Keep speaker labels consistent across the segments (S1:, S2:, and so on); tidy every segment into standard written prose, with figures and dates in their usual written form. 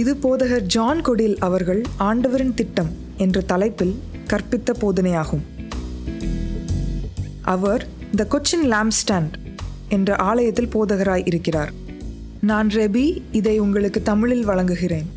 S1: இது போதகர் ஜான் கொடில் அவர்கள் ஆண்டவரின் திட்டம் என்ற தலைப்பில் கற்பித்த போதனையாகும். அவர் த கொச்சின் லாம்ப்ஸ்டாண்ட் என்ற ஆலயத்தில் போதகராய் இருக்கிறார். நான் ரெபி, இதை உங்களுக்கு தமிழில் வழங்குகிறேன்.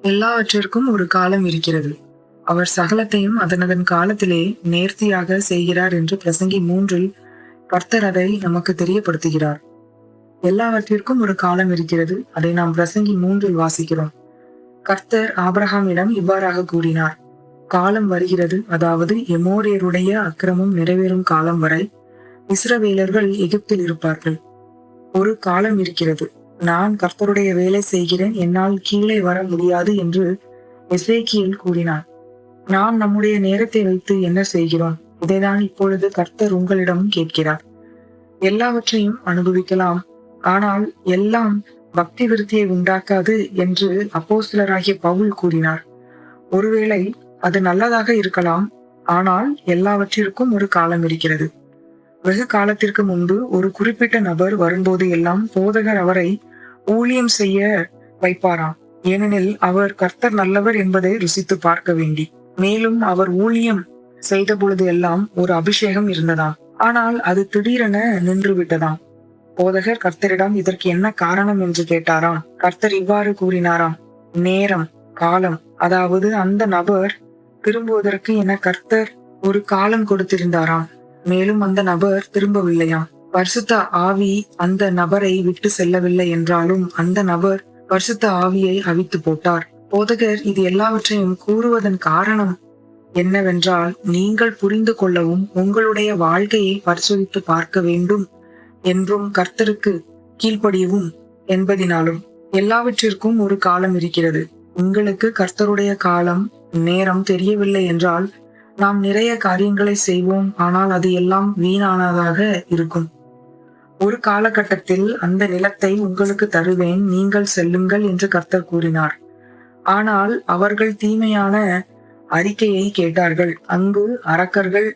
S2: எல்லாவற்றிற்கும் ஒரு காலம் இருக்கிறது. அவர் சகலத்தையும் அதனதன் காலத்திலே நேர்த்தியாக செய்கிறார் என்று பிரசங்கி 3 கர்த்தர் அதை நமக்கு தெரியப்படுத்துகிறார். எல்லாவற்றிற்கும் ஒரு காலம் இருக்கிறது. அதை நாம் பிரசங்கி 3 வாசிக்கிறோம். கர்த்தர் ஆபிரகாமிடம் இவ்வாறாக கூறினார், காலம் வருகிறது, அதாவது எமோரியருடைய அக்கிரமம் நிறைவேறும் காலம் வரை இஸ்ரவேலர்கள் எகிப்தில் இருப்பார்கள். ஒரு காலம் இருக்கிறது. நான் கர்த்தருடைய வேலை செய்கிறேன், என்னால் கீழே வர முடியாது என்று எசேக்கியேல் கூறினார். நாம் நம்முடைய நேரத்தை வைத்து என்ன செய்கிறோம்? இதைதான் இப்பொழுது கர்த்தர் உங்களிடம் கேட்கிறார். எல்லாவற்றையும் அனுபவிக்கலாம், ஆனால் எல்லாம் பக்தி விருத்தியை உண்டாக்காது என்று அப்போஸ்தலராகிய பவுல் கூறினார். ஒருவேளை அது நல்லதாக இருக்கலாம், ஆனால் எல்லாவற்றிற்கும் ஒரு காலம் இருக்கிறது. வெகு காலத்திற்கு முன்பு ஒரு குறிப்பிட்ட நபர் வரும்போது எல்லாம் போதகர் அவரை ஊழியம் செய்ய வைப்பாராம். ஏனெனில் அவர் கர்த்தர் நல்லவர் என்பதை ருசித்து பார்க்க வேண்டி. மேலும் அவர் ஊழியம் செய்த பொழுது எல்லாம் ஒரு அபிஷேகம் இருந்ததாம். ஆனால் அது திடீரென நின்று விட்டதாம். போதகர் கர்த்தரிடம் இதற்கு என்ன காரணம் என்று கேட்டாராம். கர்த்தர் இவ்வாறு கூறினாராம், நேரம், காலம், அதாவது அந்த நபர் திரும்புவதற்கு என கர்த்தர் ஒரு காலம் கொடுத்திருந்தாராம். மேலும் அந்த நபர் திரும்பவில்லையாம். பரிசுத்த ஆவி அந்த நபரை விட்டு செல்லவில்லை என்றாலும் அந்த நபர் பரிசுத்த ஆவியை அவித்து போட்டார். போதகர் இது எல்லாவற்றையும் கூறுவதன் காரணம் என்னவென்றால், நீங்கள் புரிந்து கொள்ளவும் உங்களுடைய வாழ்க்கையை பரிசோதித்து பார்க்க வேண்டும் என்றும் கர்த்தருக்கு கீழ்ப்படியவும் என்பதினாலும். எல்லாவற்றிற்கும் ஒரு காலம் இருக்கிறது. உங்களுக்கு கர்த்தருடைய காலம், நேரம் தெரியவில்லை என்றால் நாம் நிறைய காரியங்களை செய்வோம், ஆனால் அது எல்லாம் வீணானதாக இருக்கும். ஒரு காலகட்டத்தில் அந்த நிலத்தை உங்களுக்கு தருவேன், நீங்கள் செல்லுங்கள் என்று கர்த்தர் கூறினார். ஆனால் அவர்கள் தீமையான அறிக்கையை கேட்டார்கள். அங்கு அரக்கர்கள்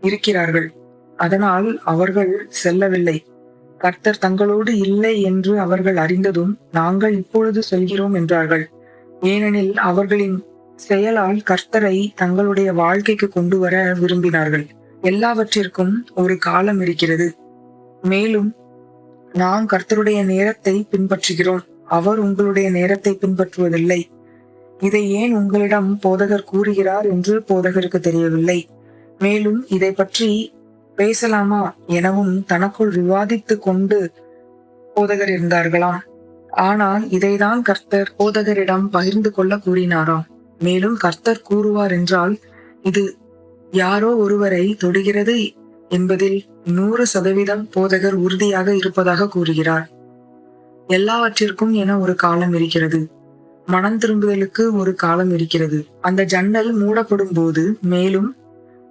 S2: இருக்கிறார்கள், அதனால் அவர்கள் செல்லவில்லை. கர்த்தர் தங்களோடு இல்லை என்று அவர்கள் அறிந்ததும் நாங்கள் இப்பொழுது செல்கிறோம் என்றார்கள். ஏனெனில் அவர்களின் செயலால் கர்த்தரை தங்களுடைய வாழ்க்கைக்கு கொண்டு வர விரும்பினார்கள். எல்லாவற்றிற்கும் ஒரு காலம் இருக்கிறது. மேலும் நாம் கர்த்தருடைய நேரத்தை பின்பற்றுகிறோம், அவர் உங்களுடைய நேரத்தை பின்பற்றுவதில்லை. இதை ஏன் உங்களிடம் போதகர் கூறுகிறார் என்று போதகருக்கு தெரியவில்லை. மேலும் இதை பற்றி பேசலாமா எனவும் தனக்குள் விவாதித்து கொண்டு போதகர் இருந்தார்களாம். ஆனால் இதைதான் கர்த்தர் போதகரிடம் பகிர்ந்து கொள்ள கூறினாராம். மேலும் கர்த்தர் கூறுவார் என்றால் இது யாரோ ஒருவரை தொடுகிறது என்பதில் 100% போதகர் உறுதியாக இருப்பதாக கூறுகிறார். எல்லாவற்றிற்கும் என ஒரு காலம் இருக்கிறது. மனம் திரும்புதலுக்கு ஒரு காலம் இருக்கிறது. அந்த ஜன்னல் மூடப்படும் போது மேலும்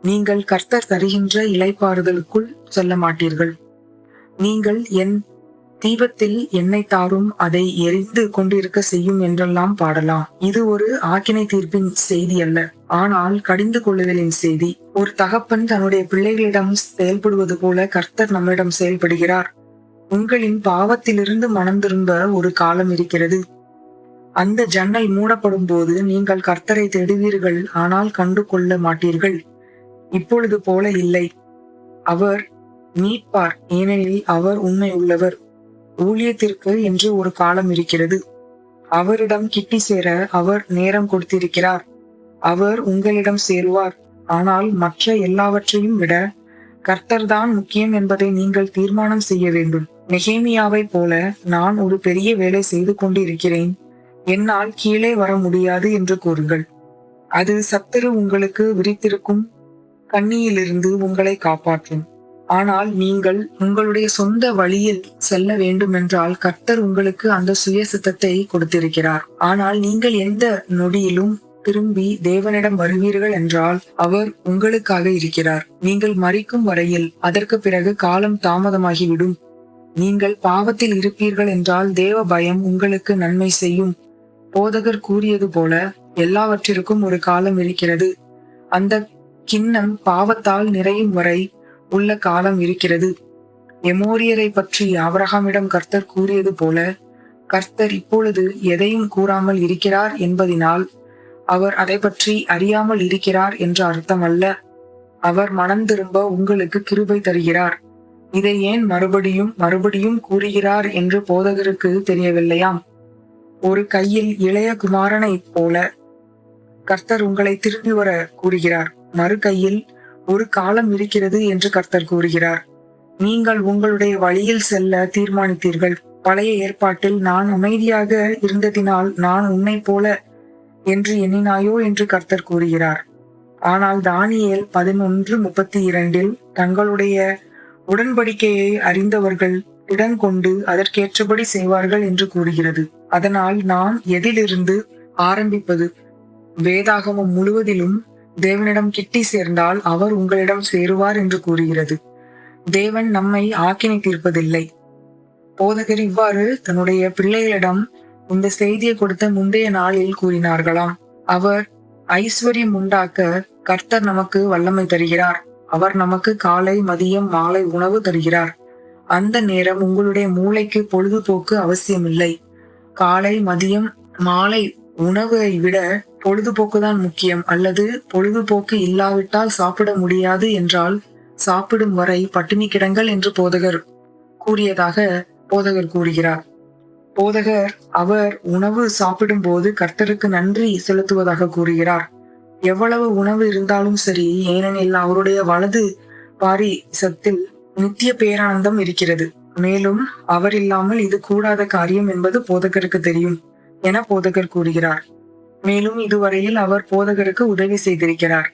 S2: நீங்கள் கர்த்தர் தருகின்ற இளைப்பாறுதலுக்குள் செல்ல மாட்டீர்கள். நீங்கள் என் தீபத்தில் எண்ணெய் தாரும், அதை எரிந்து கொண்டிருக்க செய்யும் என்றெல்லாம் பாடலாம். இது ஒரு ஆக்கினை தீர்ப்பின் செய்தி அல்ல, ஆனால் கடிந்து கொள்ளுதலின் செய்தி. ஒரு தகப்பன் தன்னுடைய பிள்ளைகளிடம் செயல்படுவது போல கர்த்தர் நம்மிடம் செயல்படுகிறார். உங்களின் பாவத்திலிருந்து மனம் திரும்ப ஒரு காலம் இருக்கிறது. அந்த ஜன்னல் மூடப்படும் போது நீங்கள் கர்த்தரை தேடுவீர்கள், ஆனால் கண்டு கொள்ள மாட்டீர்கள். இப்பொழுது போல இல்லை. அவர் மீட்பார், ஏனெனில் அவர் உண்மை உள்ளவர். ஊழியத்திற்கு என்று ஒரு காலம் இருக்கிறது. அவரிடம் கிட்டி சேர அவர் நேரம் கொடுத்திருக்கிறார். அவர் உங்களிடம் சேருவார். ஆனால் மற்ற எல்லாவற்றையும் விட கர்த்தர் தான் முக்கியம் என்பதை நீங்கள் தீர்மானம் செய்ய வேண்டும். நெகேமியாவை போல நான் ஒரு பெரிய வேலை செய்து கொண்டு இருக்கிறேன், என்னால் கீழே வர முடியாது என்று கூறுங்கள். அது சத்துரு உங்களுக்கு விரித்திருக்கும் கண்ணியிலிருந்து உங்களை காப்பாற்றும். ஆனால் நீங்கள் உங்களுடைய சொந்த வழியில் செல்ல வேண்டும் என்றால் கர்த்தர் உங்களுக்கு அந்த சுய சித்தத்தை கொடுத்திருக்கிறார். ஆனால் நீங்கள் எந்த நொடியிலும் திரும்பி தேவனிடம் வருவீர்கள் என்றால் அவர் உங்களுக்காக இருக்கிறார். நீங்கள் மரிக்கும் வரையில், அதற்கு பிறகு காலம் தாமதமாகிவிடும். நீங்கள் பாவத்தில் இருப்பீர்கள் என்றால் தேவ பயம் உங்களுக்கு நன்மை செய்யும். போதகர் கூறியது போல எல்லாவற்றிற்கும் ஒரு காலம் இருக்கிறது. அந்த கிண்ணம் பாவத்தால் நிறையும் வரை உள்ள காலம் இருக்கிறது. எமோரியரை பற்றி ஆபிரகாமிடம் கர்த்தர் கூறியது போல கர்த்தர் இப்பொழுது எதையும் கூறாமல் இருக்கிறார் என்பதினால் அவர் அதை பற்றி அறியாமல் இருக்கிறார் என்ற அர்த்தம் அல்ல. அவர் மனம் திரும்ப உங்களுக்கு கிருபை தருகிறார். இதை ஏன் மறுபடியும் மறுபடியும் கூறுகிறார் என்று போதகருக்கு தெரியவில்லையாம். ஒரு கையில் இளைய குமாரனைப் போல கர்த்தர் உங்களை திரும்பி வர கூறுகிறார். மறு கையில் ஒரு காலம் இருக்கிறது என்று கர்த்தர் கூறுகிறார். நீங்கள் உங்களுடைய வழியில் செல்ல தீர்மானித்தீர்கள். பழைய ஏற்பாட்டில் நான் அமைதியாக இருந்ததினால் நான் உன்னை போல என்று எண்ணினாயோ என்று கர்த்தர் கூறுகிறார். ஆனால் தானியேல் 11:32 தங்களுடைய உடன்படிக்கையை அறிந்தவர்கள் திடன் கொண்டு அதற்கேற்றபடி செய்வார்கள் என்று கூறுகிறது. அதனால் நாம் எதிலிருந்து ஆரம்பிப்பது? வேதாகமம் முழுவதிலும் தேவனிடம் கிட்டி சேர்ந்தால் அவர் உங்களிடம் சேருவார் என்று கூறுகிறது. தேவன் நம்மை ஆக்கினை தீர்ப்பதில்லை. போதகர் இவ்வாறு தன்னுடைய பிள்ளைகளிடம் இந்த செய்தியை கொடுத்த முந்தைய நாளில் கூறினார்களாம். அவர் ஐஸ்வர்யம் உண்டாக்க கர்த்தர் நமக்கு வல்லமை தருகிறார். அவர் நமக்கு காலை மதியம் மாலை உணவு தருகிறார். அந்த நேரம் உங்களுடைய மூளைக்கு பொழுதுபோக்கு அவசியமில்லை. காலை மதியம் மாலை உணவை விட பொழுதுபோக்குதான் முக்கியம். அல்லது பொழுதுபோக்கு இல்லாவிட்டால் சாப்பிட முடியாது என்றால் சாப்பிடும் வரை பட்டினி கிடங்கள் என்று போதகர் கூறியதாக போதகர் கூறுகிறார். போதகர் அவர் உணவு சாப்பிடும் போது கர்த்தருக்கு நன்றி செலுத்துவதாக கூறுகிறார். எவ்வளவு உணவு இருந்தாலும் சரி, ஏனெனில் அவருடைய வலது பாரிசத்தில் நித்திய பேரானந்தம் இருக்கிறது. மேலும் அவர் இல்லாமல் இது கூடாத காரியம் என்பது போதகருக்கு தெரியும் என போதகர் கூறுகிறார். மேலும் இதுவரையில் அவர் போதகருக்கு உதவி செய்திருக்கிறார்.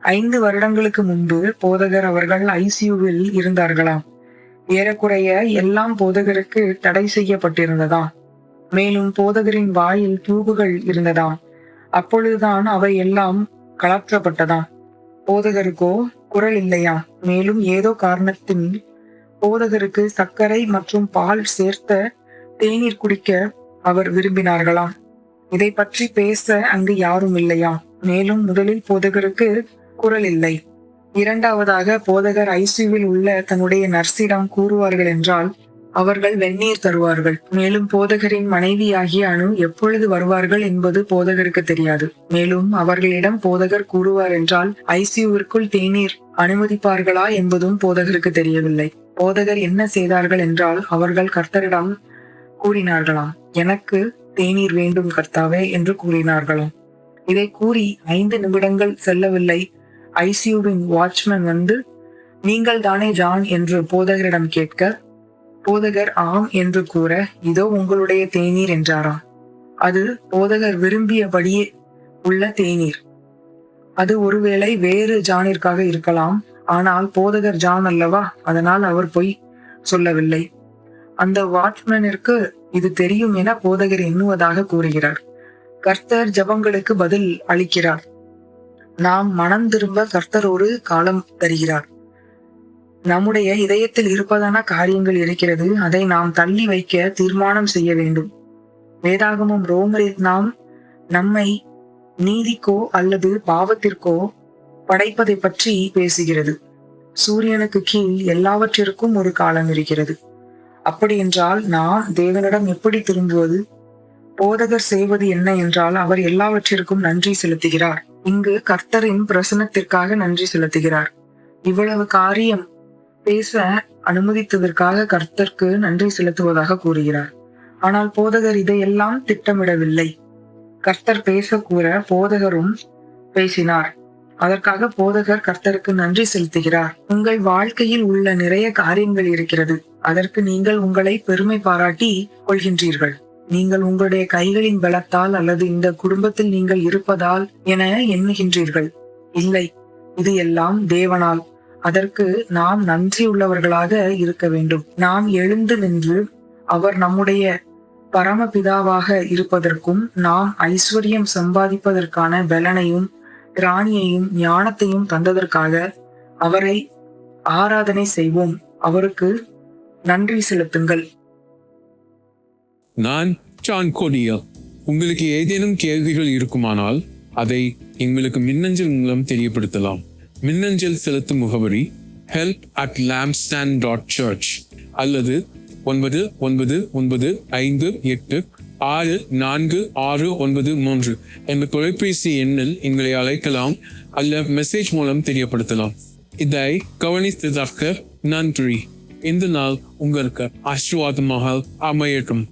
S2: 5 வருடங்களுக்கு முன்பு போதகர் அவர்கள் ஐசியூவில் இருந்தார்களாம். ஏறக்குறைய எல்லாம் போதகருக்கு தடை செய்யப்பட்டிருந்ததாம். மேலும் போதகரின் வாயில் டியூபுகள் இருந்ததாம். அப்பொழுதுதான் அவை எல்லாம் கலற்றப்பட்டதாம். போதகருக்கோ குரல் இல்லையாம். மேலும் ஏதோ காரணத்தின் போதகருக்கு சர்க்கரை மற்றும் பால் சேர்த்த தேநீர் குடிக்க அவர் விரும்பினார்களாம். இதை பற்றி பேச அங்கு யாரும் இல்லையாம். மேலும் முதலில் போதகருக்கு குரல் இல்லை. இரண்டாவதாக போதகர் ஐசியூவில் உள்ள தன்னுடைய நர்ஸிடம் கூறுவார்கள் என்றால் அவர்கள் வெந்நீர் தருவார்கள். மேலும் போதகரின் மனைவியாகிய அனு எப்பொழுது வருவார்கள் என்பது போதகருக்கு தெரியாது. மேலும் அவர்களிடம் போதகர் கூறுவார் என்றால் ஐசியூவிற்குள் தேநீர் அனுமதிப்பார்களா என்பதும் போதகருக்கு தெரியவில்லை. போதகர் என்ன செய்தார்கள் என்றால் அவர்கள் கர்த்தரிடம் கூறினார்களாம், எனக்கு தேநீர் வேண்டும் கர்த்தாவே என்று கூறினார்களாம். இதை கூறி 5 நிமிடங்கள் செல்லவில்லை. ஐசியூவின் வாட்ச்மேன் வந்து, நீங்கள் தானே ஜான் என்று போதகரிடம் கேட்க, போதகர் ஆம் என்று கூற, இதோ உங்களுடைய தேநீர் என்றாராம். அது போதகர் விரும்பியபடியே உள்ள தேநீர். அது ஒருவேளை வேறு ஜானிற்காக இருக்கலாம். ஆனால் போதகர் ஜான் அல்லவா, அதனால் அவர் பொய் சொல்லவில்லை. அந்த வாட்ச்மேனிற்கு இது தெரியும் என போதகர் எண்ணுவதாக கூறுகிறார். கர்த்தர் ஜபங்களுக்கு பதில் அளிக்கிறார். நாம் மனம் திரும்ப கர்த்தர் ஒரு காலம் தருகிறார். நம்முடைய இதயத்தில் இருப்பதான காரியங்கள் இருக்கிறது. அதை நாம் தள்ளி வைக்க தீர்மானம் செய்ய வேண்டும். வேதாகமம் ரோமரில் நாம் நம்மை நீதிக்கோ அல்லது பாவத்திற்கோ படைப்பதை பற்றி பேசுகிறது. சூரியனுக்கு கீழ் எல்லாவற்றிற்கும் ஒரு காலம் இருக்கிறது. அப்படி என்றால் நாம் தேவனிடம் எப்படி திரும்புவது? போதகர் செய்வது என்ன என்றால் அவர் எல்லாவற்றிற்கும் நன்றி செலுத்துகிறார். இங்கு கர்த்தரின் பிரசனத்திற்காக நன்றி செலுத்துகிறார். இவ்வளவு காரியம் பேச அனுமதித்ததற்காக கர்த்தருக்கு நன்றி செலுத்துவதாக கூறுகிறார். ஆனால் போதகர் இதையெல்லாம் திட்டமிடவில்லை. கர்த்தர் பேச கூற போதகரும் பேசினார். அதற்காக போதகர் கர்த்தருக்கு நன்றி செலுத்துகிறார். உங்கள் வாழ்க்கையில் உள்ள நிறைய காரியங்கள் இருக்கிறது. அதற்கு நீங்கள் உங்களை பெருமை பாராட்டி கொள்கின்றீர்கள். நீங்கள் உங்களுடைய கைகளின் பலத்தால் அல்லது இந்த குடும்பத்தில் நீங்கள் இருப்பதால் என எண்ணுகின்றீர்கள். இல்லை, இது எல்லாம் தேவனால். அதற்கு நாம் நன்றியுள்ளவர்களாக இருக்க வேண்டும். நாம் எழுந்து நின்று அவர் நம்முடைய பரமபிதாவாக இருப்பதற்கும் நாம் ஐஸ்வர்யம் சம்பாதிப்பதற்கான பலனையும் திராணியையும் ஞானத்தையும் தந்ததற்காக அவரை ஆராதனை செய்வோம். அவருக்கு நன்றி செலுத்துங்கள்.
S3: நான் ஜான் கோடியா. உங்களுக்கு ஏதேனும் கேள்விகள் இருக்குமானால் அதை எங்களுக்கு மின்னஞ்சல் மூலம் தெரியப்படுத்தலாம். மின்னஞ்சல் செலுத்தும் முகவரி help@lampstand.church அல்லது 9958644693 என்ற தொலைபேசி எண்ணில் எங்களை அழைக்கலாம் அல்ல மெசேஜ் மூலம் தெரியப்படுத்தலாம். இதை கவனித்ததற்கு நன்றி. இந்த நாள் உங்களுக்கு ஆசீர்வாதமாக அமையட்டும்.